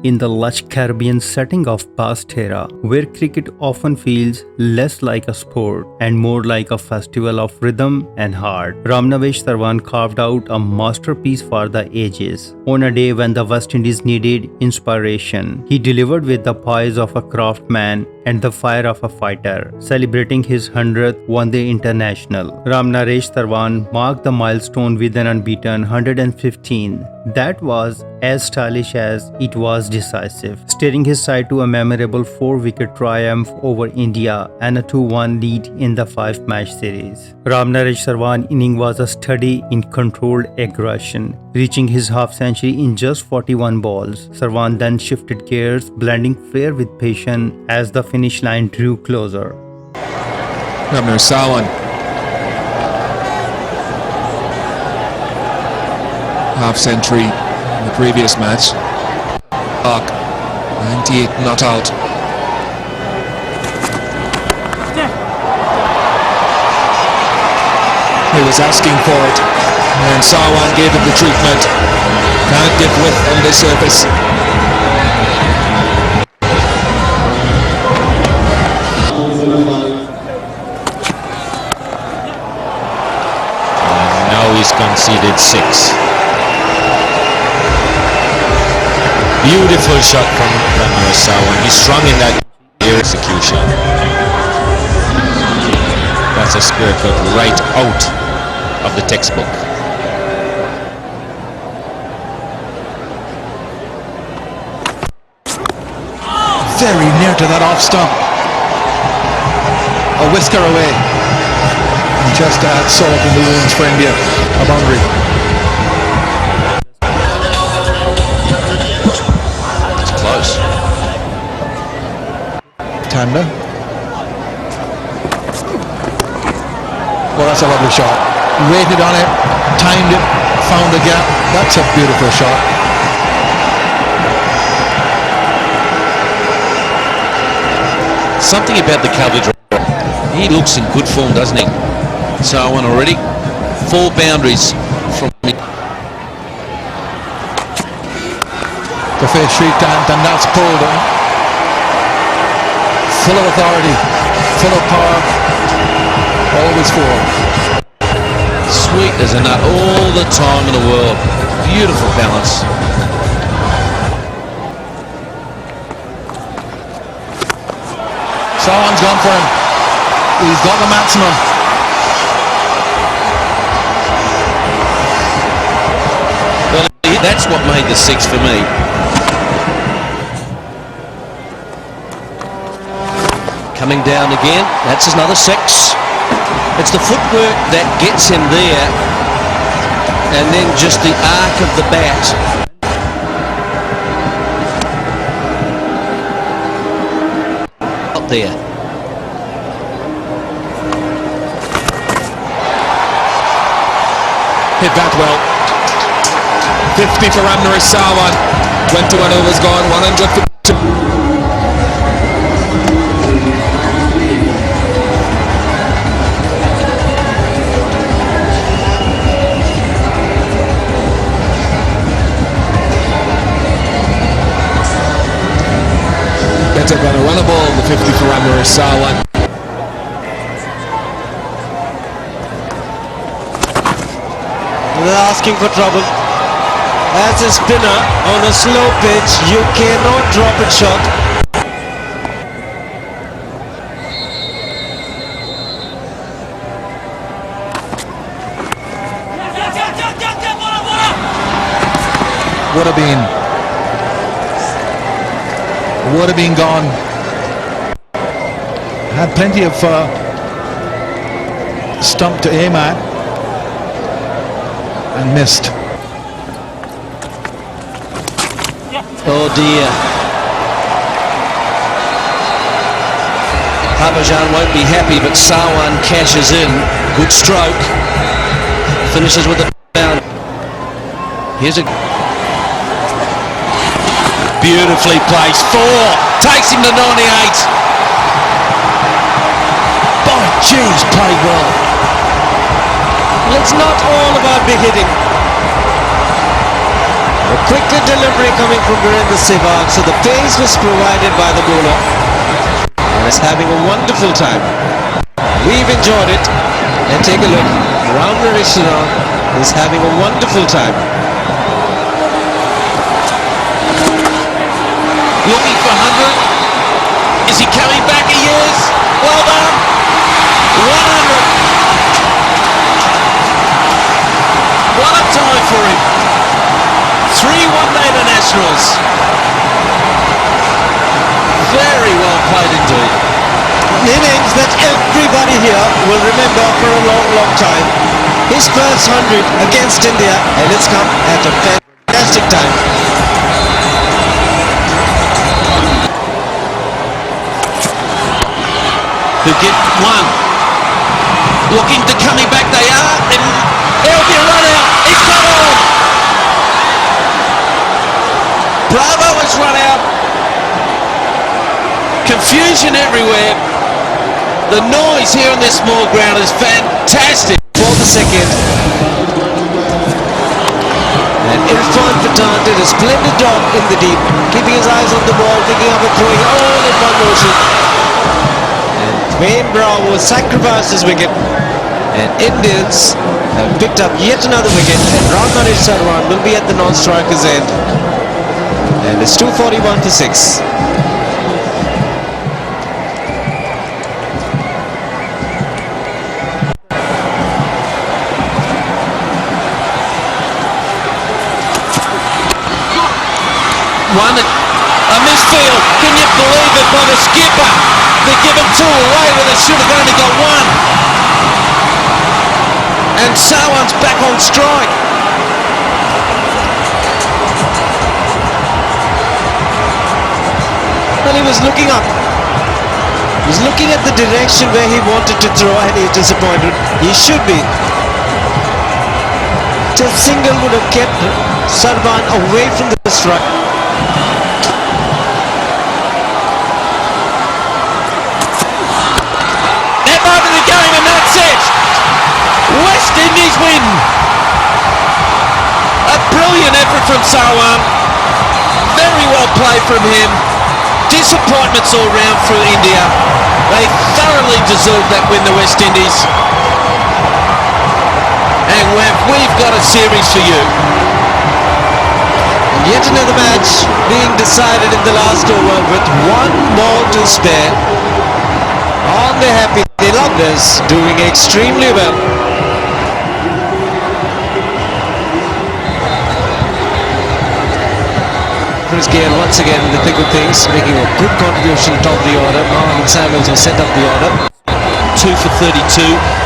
In the lush Caribbean setting of Basseterre, where cricket often feels less like a sport and more like a festival of rhythm and heart, Ramnaresh Sarwan carved out a masterpiece for the ages. On a day when the West Indies needed inspiration, he delivered with the poise of a craftsman and the fire of a fighter. Celebrating his 100th One-Day International, Ramnaresh Sarwan marked the milestone with an unbeaten 115 that was as stylish as it was decisive, steering his side to a memorable 4-wicket triumph over India and a 2-1 lead in the 5-match series. Ramnaresh Sarwan's inning was a study in controlled aggression, reaching his half-century in just 41 balls. Sarwan then shifted gears, blending flair with patience as the finish line drew closer. Ramnaresh Sarwan, half-century in the previous match. 98 not out. He was asking for it, and Sarwan gave him the treatment. Can't give width on the surface. Now he's conceded 6. Beautiful shot from Ramnaresh Sarwan. He's strong in that execution. That's a square cut right out of the textbook. Very near to that off stump. A whisker away. And just to add salt in the wounds for India. A boundary. Close. Tanda. Well, that's a lovely shot. Waited on it, timed it, found the gap. That's a beautiful shot. Something about the coverage. He looks in good form, doesn't he? Sarwan already 4 boundaries from me. The face sheet and that's pulled in. Full of authority, full of power, always forward. Sweet as a nut all the time in the world. Beautiful balance. Sarwan's gone for him. He's got the maximum. Well, that's what made the 6 for me. Coming down again, that's another 6. It's the footwork that gets him there, and then just the arc of the bat. Up there. Hit that well. 50 for Ramnaresh Sarwan. 21 overs gone, 100 for... Better gonna run a ball, the 50 for Ramnaresh Sarwan. They're asking for trouble. As a spinner on a slow pitch, you cannot drop a shot. Would have been gone. Had plenty of stump to aim at and missed. Oh dear. Pathan won't be happy, but Sarwan cashes in. Good stroke. Finishes with a down. Here's a beautifully placed 4. Takes him to 98. By Jeez, played well. Well, it's not all about big hitting. A quicker delivery coming from Virendra Sehwag, so the pace was provided by the bowler. And is having a wonderful time. We've enjoyed it. And take a look. Ramnaresh Sarwan is having a wonderful time. Looking for 100. Is he coming back? He is. Well done. 100. What a time for him. 3 one-day Nationals. Very well played indeed. An innings that everybody here will remember for a long, long time. His first 100 against India, and it's come at a fantastic time. Who get one. Looking to coming back, they are, and there'll be a run out. He's got on. Bravo has run out. Confusion everywhere. The noise here on this small ground is fantastic. For the second. And Irfan Pathan did a splendid job in the deep, keeping his eyes on the ball, picking up and throwing all in one motion. And Wayne Bravo sacrificed his wicket. And Indians have picked up yet another wicket. And Ramnaresh Sarwan will be at the non-striker's end. And it's 241 for 6. One, a misfield. Can you believe it by the skipper? They give him 2 away when they should have only got 1. And Sarwan's back on strike. Well, he was looking up. He was looking at the direction where he wanted to throw, and he was disappointed. He should be. Just single would have kept Sarwan away from the strike. They're out of the game, and that's it. West Indies win. A brilliant effort from Sarwan. Very well played from him. Disappointments all round for India. They thoroughly deserved that win, the West Indies. And we've got a series for you. Yet another match being decided in the last over with 1 ball to spare. On the happy, they love this, doing extremely well. Chris Gale once again in the thick of things, making a good contribution top of the order. Mohamed Samuels will set up the order. 2 for 32.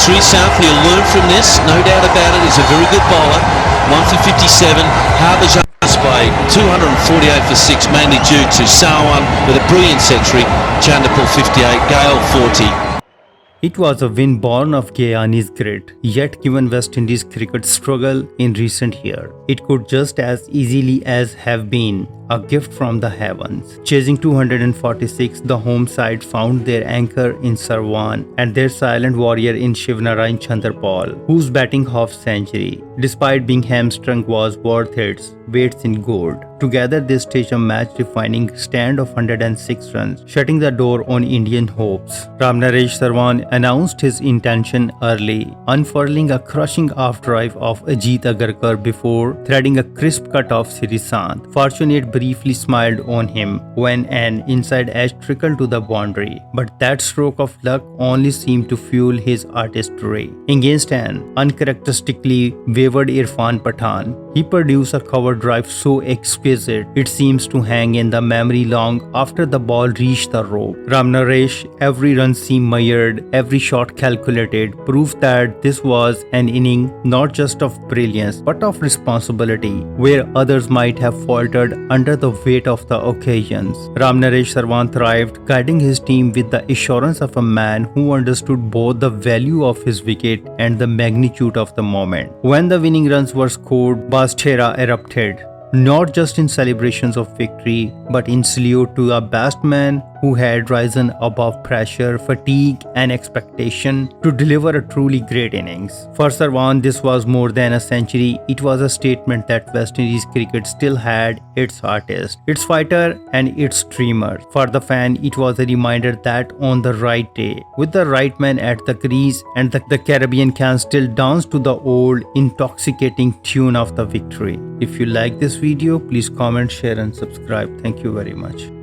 Sri Safi will learn from this, no doubt about it. He's a very good bowler. 1 for 57. Harbhajan by 248 for 6, mainly due to Sarwan with a brilliant century. Chanderpaul 58, Gale 40. It was a win born of Guyana's grit, yet given West Indies cricket's struggle in recent years, it could just as easily as have been a gift from the heavens. Chasing 246, the home side found their anchor in Sarwan and their silent warrior in Shivnarine Chanderpaul, whose batting half-century, despite being hamstrung, was worth its weight in gold. Together they staged a match-defining stand of 106 runs, shutting the door on Indian hopes. Ramnaresh Sarwan announced his intention early, unfurling a crushing off-drive of Ajit Agarkar before threading a crisp cut of Srisant. Fortunate briefly smiled on him when an inside edge trickled to the boundary, but that stroke of luck only seemed to fuel his artistry. Against an uncharacteristically wayward Irfan Pathan, he produced a cover drive so exquisite it seems to hang in the memory long after the ball reached the rope. Ramnaresh, every run seemed measured, every shot calculated, proof that this was an inning not just of brilliance but of responsibility, where others might have faltered under the weight of the occasions. Ramnaresh Sarwan thrived, guiding his team with the assurance of a man who understood both the value of his wicket and the magnitude of the moment. When the winning runs were scored, Basseterre erupted, not just in celebrations of victory, but in salute to a batsman who had risen above pressure, fatigue, and expectation to deliver a truly great innings. For Sarwan, this was more than a century. It was a statement that West Indies cricket still had its artist, its fighter, and its dreamer. For the fan, it was a reminder that on the right day, with the right man at the crease, and the Caribbean can still dance to the old, intoxicating tune of the victory. If you like this video, please comment, share, and subscribe. Thank you very much.